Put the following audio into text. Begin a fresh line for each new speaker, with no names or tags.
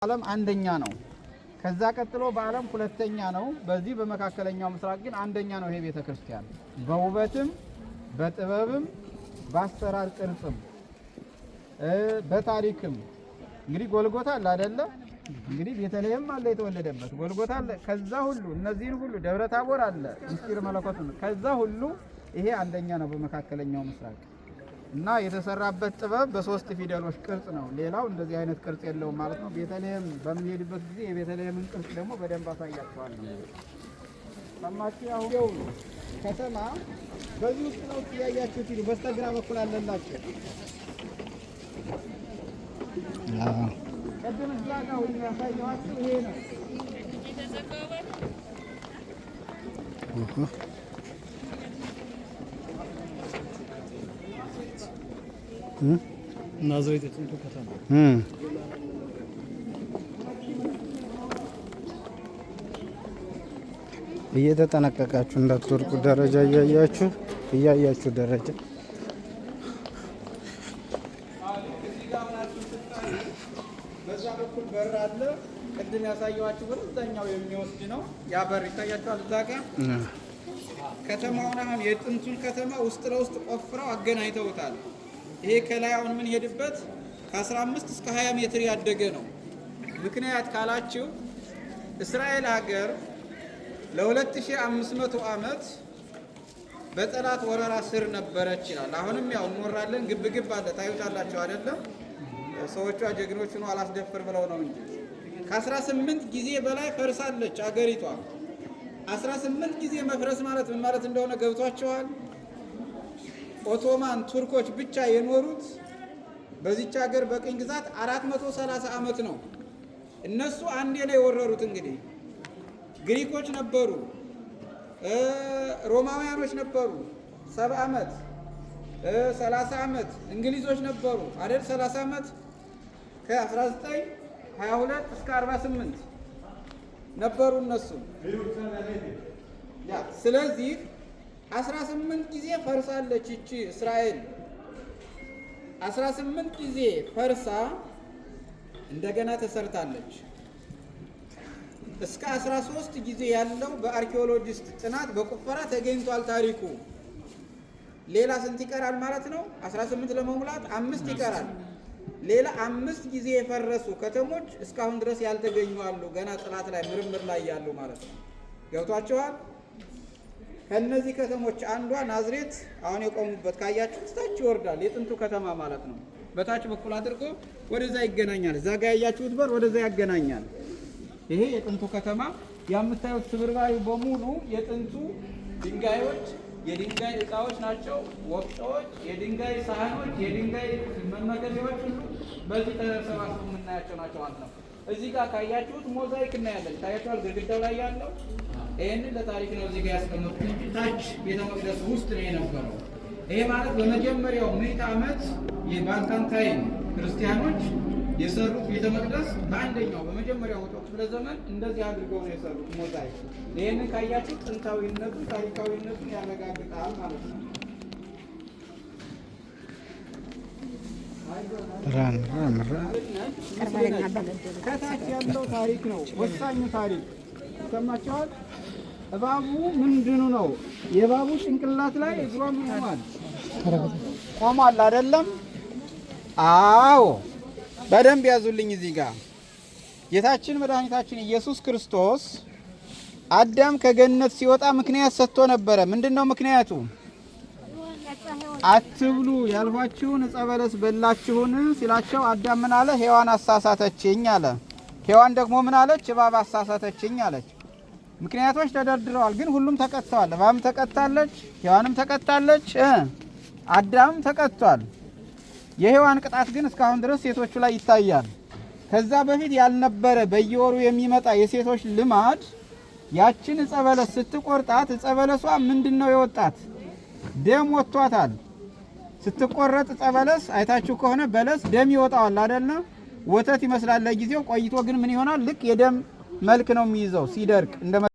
ዓለም አንደኛ ነው። ከዛ ቀጥሎ በዓለም ሁለተኛ ነው። በዚህ በመካከለኛው ምስራቅ ግን አንደኛ ነው። ይሄ ቤተክርስቲያን በውበትም በጥበብም በአሰራር ቅርጽም በታሪክም እንግዲህ ጎልጎታ አለ አይደለ? እንግዲህ ቤተልሔም አለ የተወለደበት ጎልጎታ አለ። ከዛ ሁሉ እነዚህን ሁሉ ደብረ ታቦር አለ ምስጢር መለኮት ነው። ከዛ ሁሉ ይሄ አንደኛ ነው በመካከለኛው ምስራቅ እና የተሰራበት ጥበብ በሶስት ፊደሎች ቅርጽ ነው። ሌላው እንደዚህ አይነት ቅርጽ የለውም ማለት ነው። ቤተልሔም በሚሄድበት ጊዜ የቤተልሔምን ቅርጽ ደግሞ በደንብ አሳያቸዋለሁ። ሰማችሁ? አሁን ከተማ በዚህ ውስጥ ነው ያያችሁት። ይሉ በስተግራ በኩል አለላችሁ። ቀደም እዛ ጋር ሁሉ ያሳየኋችሁ ይሄ ነው።
ናዝሬት የጥንቱ ከተማ
እየተጠነቀቃችሁ እንዳትወርቁ ደረጃ እያያችሁ ደረጃ
በዛ በኩል በር አለ። ቅድም ያሳየኋችሁ ወደዛኛው የሚወስድ ነው። ያ በር ይታያችኋል እዛ ጋር። ከተማውን አሁን የጥንቱን ከተማ ውስጥ ለውስጥ ቆፍረው አገናኝተውታል። ይሄ ከላይ አሁን ምን ሄድበት ከ15 እስከ 20 ሜትር ያደገ ነው። ምክንያት ካላችሁ እስራኤል ሀገር ለ2500 ዓመት በጠላት ወረራ ስር ነበረች ይላል። አሁንም ያው እንወራለን፣ ግብግብ አለ። ታዩታላችሁ አይደለም? ሰዎቿ ጀግኖች ነው አላስደፍር ብለው ነው እንጂ ከ18 ጊዜ በላይ ፈርሳለች አገሪቷ። 18 ጊዜ መፍረስ ማለት ምን ማለት እንደሆነ ገብቷቸዋል? ኦቶማን ቱርኮች ብቻ የኖሩት በዚች ሀገር በቅኝ ግዛት 430 ዓመት ነው። እነሱ አንዴ ነው የወረሩት። እንግዲህ ግሪኮች ነበሩ፣ ሮማውያኖች ነበሩ 70 ዓመት 30 ዓመት፣ እንግሊዞች ነበሩ አይደል 30 ዓመት ከ1922 እስከ 48 ነበሩ እነሱ። ስለዚህ 18 ጊዜ ፈርሳለች እቺ እስራኤል። 18 ጊዜ ፈርሳ እንደገና ተሰርታለች። እስከ 13 ጊዜ ያለው በአርኪኦሎጂስት ጥናት በቁፈራ ተገኝቷል ታሪኩ። ሌላ ስንት ይቀራል ማለት ነው? 18 ለመሙላት 5 ይቀራል። ሌላ 5 ጊዜ የፈረሱ ከተሞች እስካሁን ድረስ ያልተገኙ አሉ። ገና ጥናት ላይ ምርምር ላይ ያሉ ማለት ነው። ገብቷቸዋል? ከነዚህ ከተሞች አንዷ ናዝሬት አሁን የቆሙበት ካያችሁ ታች ይወርዳል። የጥንቱ ከተማ ማለት ነው። በታች በኩል አድርጎ ወደዛ ይገናኛል። እዛ ጋር ያያችሁት በር ወደዛ ያገናኛል። ይሄ የጥንቱ ከተማ የምታዩት ስብርባሪ በሙሉ የጥንቱ ድንጋዮች፣ የድንጋይ እቃዎች ናቸው። ወፍጮዎች፣ የድንጋይ ሳህኖች፣ የድንጋይ መመገቢያዎች ሁሉ በዚህ ተሰባስበው የምናያቸው ናቸው ማለት ነው። እዚህ ጋር ካያችሁት ሞዛይክ እናያለን። ታያችኋል ግድግዳው ላይ ያለው ይሄንን ለታሪክ ነው እዚህ ጋር ያስቀመጡት እንጂ ታች ቤተ መቅደስ ውስጥ ነው የነበረው። ይሄ ማለት በመጀመሪያው ምዕተ ዓመት የባይዛንታይን ክርስቲያኖች የሰሩት ቤተ መቅደስ በአንደኛው በመጀመሪያው መቶ ክፍለ ዘመን እንደዚህ አድርገው ነው የሰሩት ሞዛይክ። ይሄንን ካያችሁ ጥንታዊነቱን ታሪካዊነቱን ያረጋግጣል ማለት ነው። ከታች ያለው ታሪክ ነው ወሳኙ ታሪክ። ሰማችኋል? እባቡ ምንድኑ ነው? የእባቡ ጭንቅላት ላይ እግሯ ምን ሆኗል? ቆሟል አይደለም? አዎ፣ በደንብ ያዙልኝ። እዚህ ጋር ጌታችን መድኃኒታችን ኢየሱስ ክርስቶስ አዳም ከገነት ሲወጣ ምክንያት ሰጥቶ ነበረ። ምንድነው ምክንያቱ? አትብሉ ያልኋችሁን ዕፀ በለስ በላችሁን ሲላቸው አዳም ምን አለ? ሔዋን አሳሳተችኝ አለ። ሔዋን ደግሞ ምን አለች? እባብ አሳሳተችኝ አለች። ምክንያቶች ተደርድረዋል፣ ግን ሁሉም ተቀጥተዋል። እባብም ተቀጣለች፣ ሔዋንም ተቀጣለች፣ አዳም ተቀጥቷል። የሔዋን ቅጣት ግን እስካሁን ድረስ ሴቶቹ ላይ ይታያል። ከዛ በፊት ያልነበረ በየወሩ የሚመጣ የሴቶች ልማድ ያችን ዕፀ በለስ ስትቆርጣት ዕፀ በለሷ ምንድነው የወጣት? ደም ወጥቷታል። ስትቆረጥ ዕፀ በለስ አይታችሁ ከሆነ በለስ ደም ይወጣዋል አይደል? ወተት ይመስላል ለጊዜው፣ ቆይቶ ግን ምን ይሆናል? ልክ የደም መልክ ነው የሚይዘው ሲደርቅ እንደ